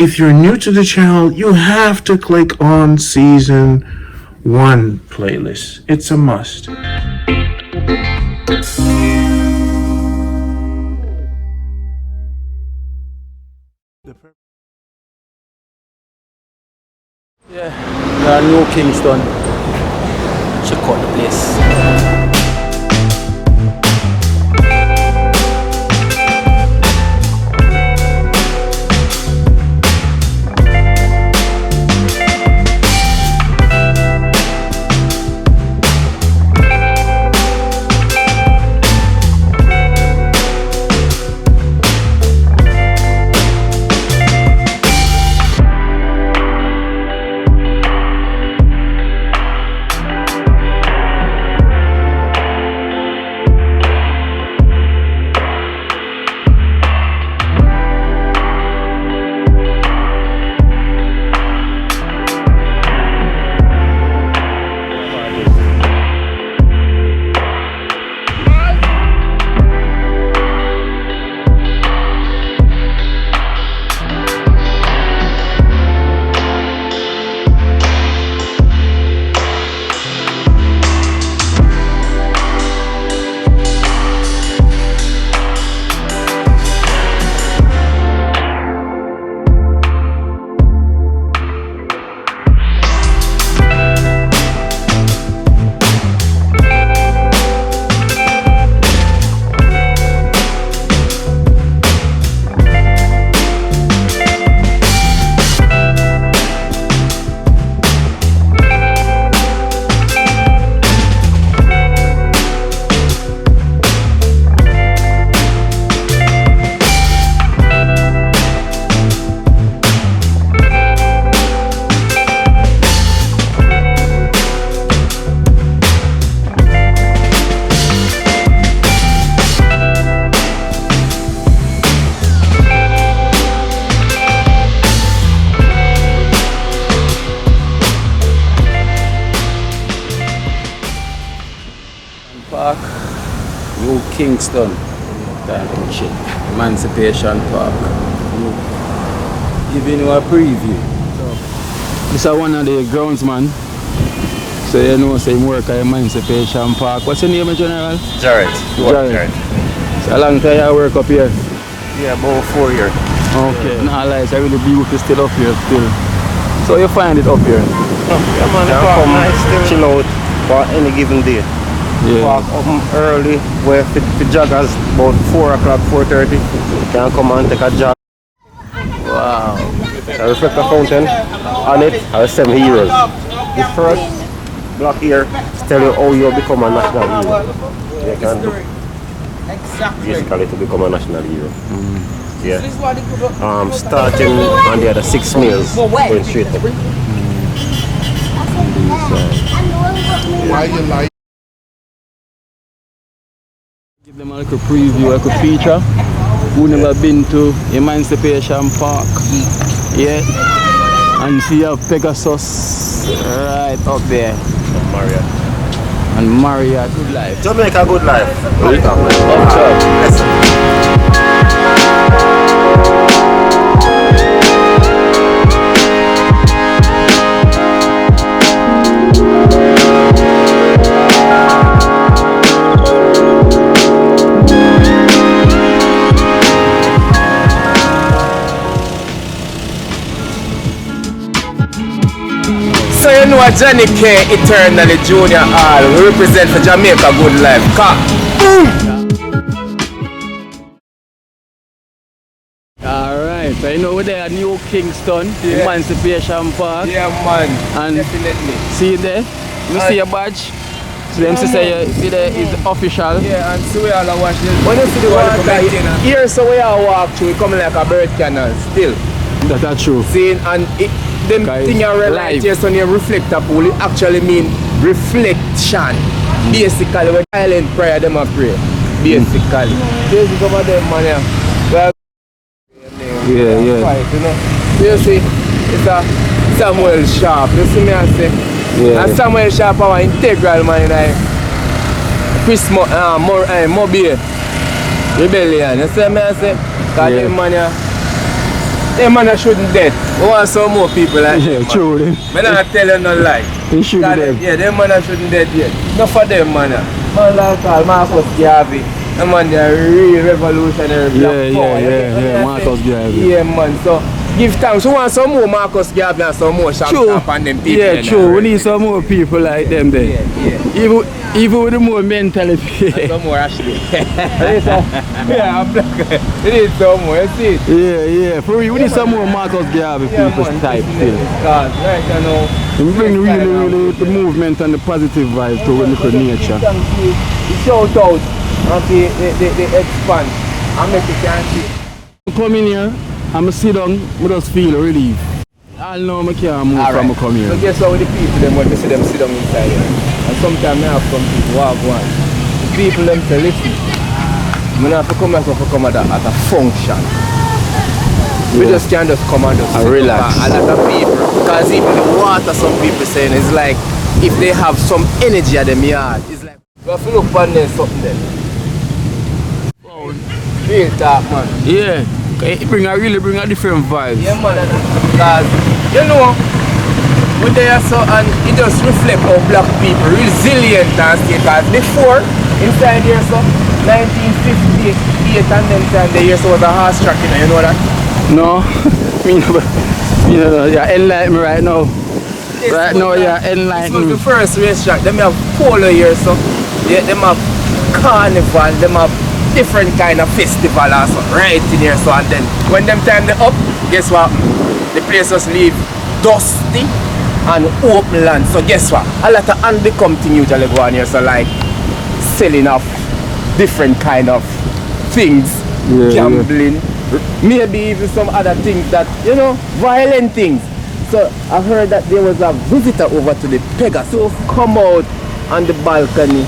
if you're new to the channel, you have to click on Season 1 playlist. It's a must. Yeah, we are New Kingston. Check out the place. Park, New Kingston, Emancipation Park. Giving you a preview. This is one of the groundsman. So you know, say him work at Emancipation Park. What's your name, General? Jared. Jared. So how long time you work up here? Yeah, about 4 years. Okay, now it's really beautiful still up here still. So you find it up here? Yeah, man, come nice, chill out for any given day. Yeah. Walk up early, where the joggers about 4 o'clock, 4:30. You can come and take a jog. Wow. A reflector fountain on it are 7 heroes. The first block here tell you how you become a national hero. You can basically to become a national hero. Yeah. Starting on the other 6 meals, going straight up. Why you like? Give them a little preview, a little feature. Who never been to Emancipation Park yet? And see a Pegasus right up there. And Maria, good life. Jamaica, good life. So you know Johnny K Eternally Junior Hall, we represent for Jamaica Good Life. Alright, so you know we're there at New Kingston, Emancipation Park. Yeah man, And definitely. see there? You see your badge? So them say it's official. Yeah, and see we all are watching. When you see the water here, so we are walk through, it coming like a bird canal still. That's true. Seeing and them thing you realize here, so you reflector pool, it actually mean reflection. Basically, when silent prayer, them a pray. Basically. This is over there, man. Well, yeah. Fight, you know. So you see, it's a Samuel Sharp. You see me I say? Yeah. And Samuel Sharp our integral man in Chris Mobile Rebellion. You see me I say? Because them man Them man shouldn't dead. We want some more people like Yeah, them, man. true. Me not tell you no lie. They should God, dead. Yeah, them man shouldn't dead yet. Enough for them man. Man like Marcus Garvey. The man they are real revolutionary black power. Marcus Garvey. Yeah man, so give thanks. We want some more Marcus Garvey and some more Sham True. Sham and them people. Yeah, true. We need some more people like them there. Yeah. Even with the more mentality. Some more Ashley. Yeah, I'm black. We need some more, you see it? Yeah. For real, we need some more Marcus Garvey people type still. Because right now, We bring really the movement and the positive vibe to local nature. the shout out and the expand and make it can see. Come in here, I'm sit down, I just feel relief. I know I can't move from come here. So guess what with the people them when they see them sit down inside here. And sometimes I have some people walk one. The people them say listen, I don't have to come here to come at a function. We just can't just come and just sit relax. down. A lot of people, because even the water some people saying is like if they have some energy at them yard, it's like we have to look upon them something then. Real talk man. Yeah, it really bring a different vibe. Yeah man, because you know when they are so and it just reflect how black people resilient and stay because before inside here so 1958 and them time the year so was a horse track you know that? No, you're enlightening me right now. Right now you're This was enlightening the me. first racetrack. Them have polo here so yeah, them have carnival, them have different kind of festival also right in here so and then when them time they up, guess what? The place just leave dusty and open land. So guess what? A lot of unbecome thing usually go on here so like selling off different kind of things, gambling, maybe even some other things that, you know, violent things. So I heard that there was a visitor over to the Pegasus. So come out on the balcony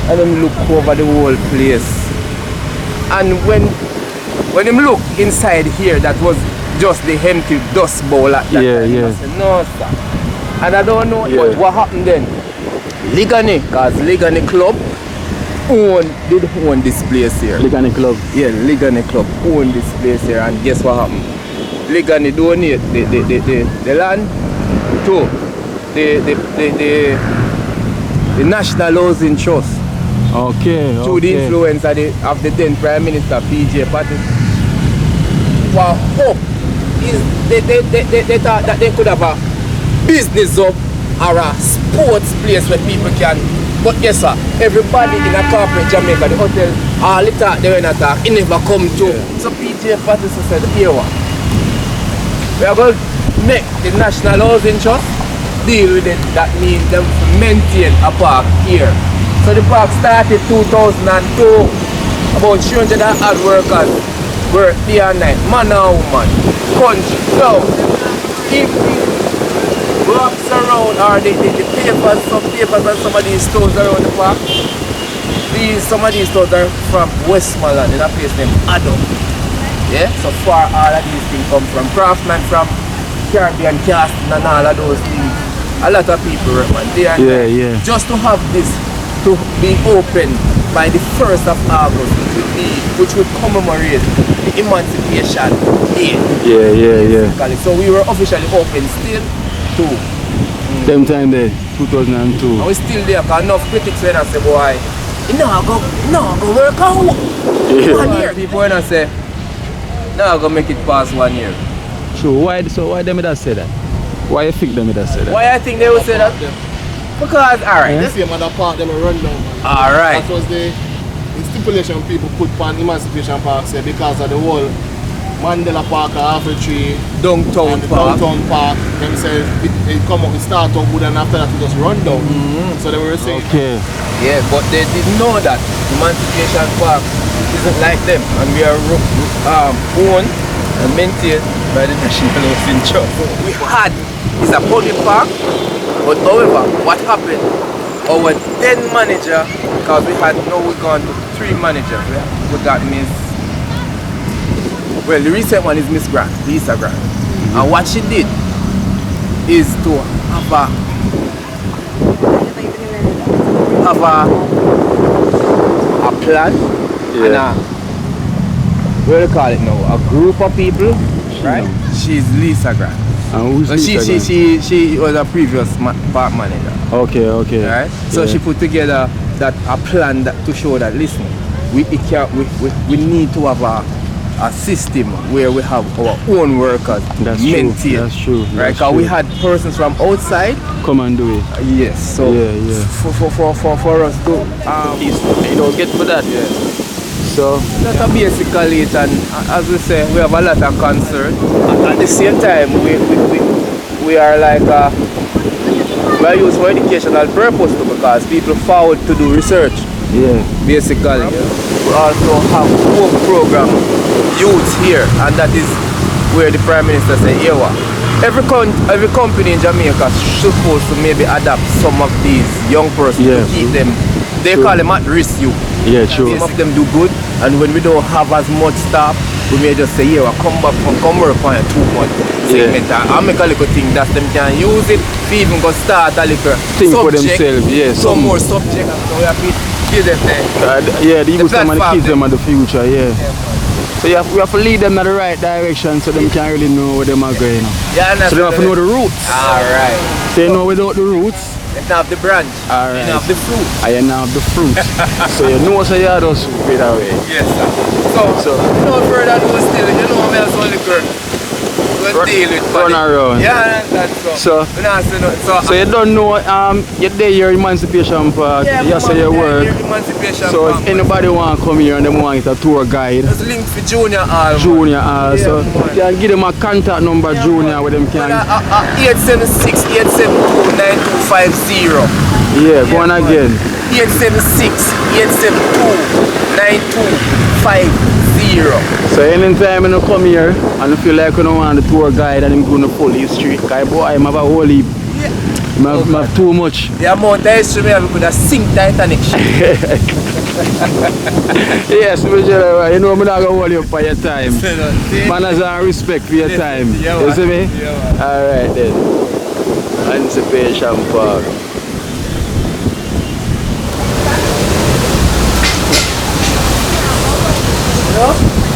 and then look over the whole place. And when him look inside here, that was just the empty dust bowl at that time. I said, no sir. And I don't know what happened then. Liguanea, because Liguanea Club did own this place here. Liguanea Club. Yeah, Liguanea Club owned this place here, and guess what happened? Liguanea donate the land to the National Housing Trust. Okay. Through the influence of the then Prime Minister P.J. Patterson. What hope is they thought that they could have a business up or a sports place where people can. But guess what? Everybody in a corporate Jamaica, the hotel, all the talk they went attack, it never come to. So P.J. Patterson said, here what? We are going to make the National Housing Trust deal with it. That means them maintain a park here. So the park started 2002. About 300 odd workers work day and night, man and woman, country. So if we wraps around or the papers, some papers and some of these stores around the park, some of these stores are from Westmoreland in a place named Adam. Yeah, so far all of these things come from Craftsman, from Caribbean Casting and all of those things. A lot of people work man day and night. Just to have this to be open by the 1st of August, which would commemorate the Emancipation Day. Yeah. So we were officially open still to Them time there, 2002. and we still there because enough critics when I say, boy, you know, go work out 1 year. People when I say, no, go make it past 1 year. True. Why them that say that? Why you think them that say that? Why I think they would say that? Because, alright. The same other part, them a run down. Alright. That was the stipulation people put on Emancipation Park, say, because of the whole Mandela Park, Halfway Tree, Downtown and the Park. Downtown Park. Them say it come up, it start up good and after that it just run down. So they were saying, Okay. Yeah, but they didn't know that Emancipation Park isn't like them, and we are owned and maintained by the National Housing Trust. We had, it's a public park, but however, what happened? Our then manager, because we had we're gone to 3 managers. We got Miss, well, the recent one is Miss Grant, Lisa Grant. And what she did is to have a plan and what do you call it now? A group of people, right? She's Lisa Grant. And who's So Lisa she was a previous park manager. Grant? Okay. Right? So Yeah. she put together a plan to show that listen, we need to have a system where we have our own workers maintained. That's true. Right? Because we had persons from outside. Come and do it. Yes. So Yeah. for us to get for that. yeah. So That's basically it, and as we say, we have a lot of concern. At the same time, we are like we are used for educational purpose too, because people forward to do research. yeah. Basically, we also have work program youth here, and that is where the Prime Minister said, "Here, every company in Jamaica supposed to maybe adapt some of these young persons Yeah. to keep them. They call them at risk youth. Yeah, true. Some of them do good, and when we don't have as much staff, we may just say, "Yeah, come back from come work on a 2 month segment and make a little thing that them can use it to even go start a little Think for subject, themselves, yeah. some more subject, and so we have to give them the Yeah, the youth them and the platform kids them are the future, yeah. So we have to lead them in the right direction so them can really know where them are going. yeah, So they have to know the roots. Alright. So you know without the roots, They have the branch. Alright. They have the fruit. I now have the fruit. So you know so you are those fruit that way. Yes, sir. So no further ado still, you know me as only girl. We'll deal with Run money. around. Yeah, that's so. So- We not say no. So you don't know you're there your Emancipation Park, you say your work. Emancipation So Park. if anybody want to come here and they want a tour guide, Just link for Junior Hall. Junior, so Yeah, man. you can give them a contact number, Junior, where them can. 876 872 9250. Yeah, go on again. 876 872 9250. So anytime you come here and you feel like you don't want the tour guide and him going to pull history, because boy, I have a whole heap. I have too much. The amount of history we have, we could have sink Titanic ship. Yes, you know I'm not going to hold you up for your time. Manners and respect for your time. Yeah, You see me? Yeah, Alright then. Emancipation Park.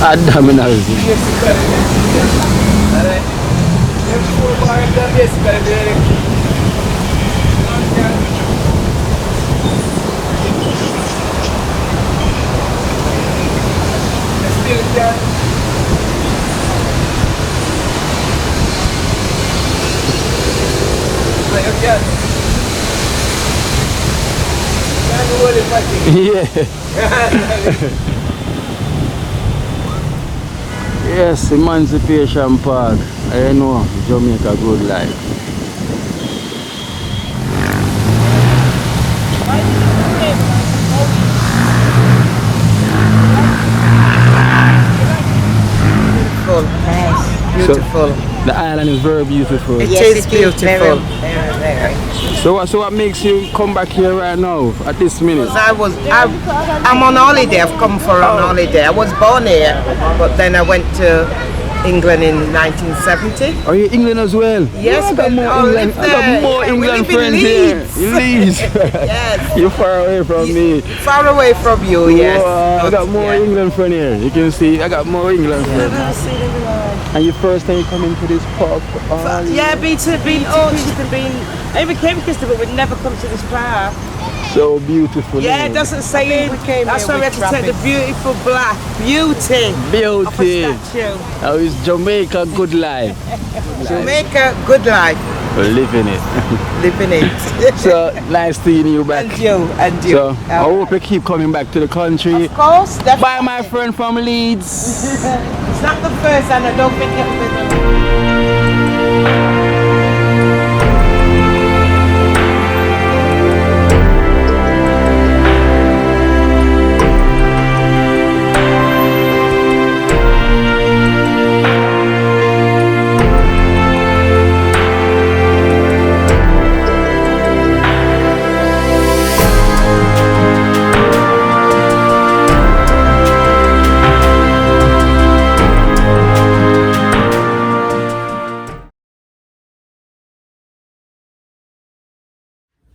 Abdominals. Yeah. Yes, Emancipation Park. I know Jamaica good life. Beautiful. The island is very beautiful. It is beautiful. So what makes you come back here right now at this minute? I'm on holiday. I've come for on holiday. I was born here, but then I went to England in 1970. Are you England as well? Yes, I got but more I England. live I got there. more Yeah, we England live in friends Leeds. here. Leeds. Yes. You're far away from me. Far away from you, yes. I got more Yeah. England friends here. You can see I got more England friends. And your first time coming to this park? Yeah, been Kingston, I even came to Kingston, but we'd never come to this park. So beautiful. Yeah, isn't it doesn't say it. That's here why we had with to take the beautiful black beauty of a Beauty. statue. How is Jamaica good life? Jamaica, good life. We're living it. Living it. So nice seeing you back. And you. So I hope you keep coming back to the country. Of course, definitely. Bye, my friend from Leeds. It's not the first, and I don't think it'll be the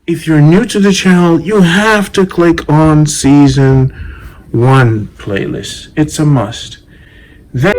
If you're new to the channel, you have to click on Season 1 playlist. It's a must. Then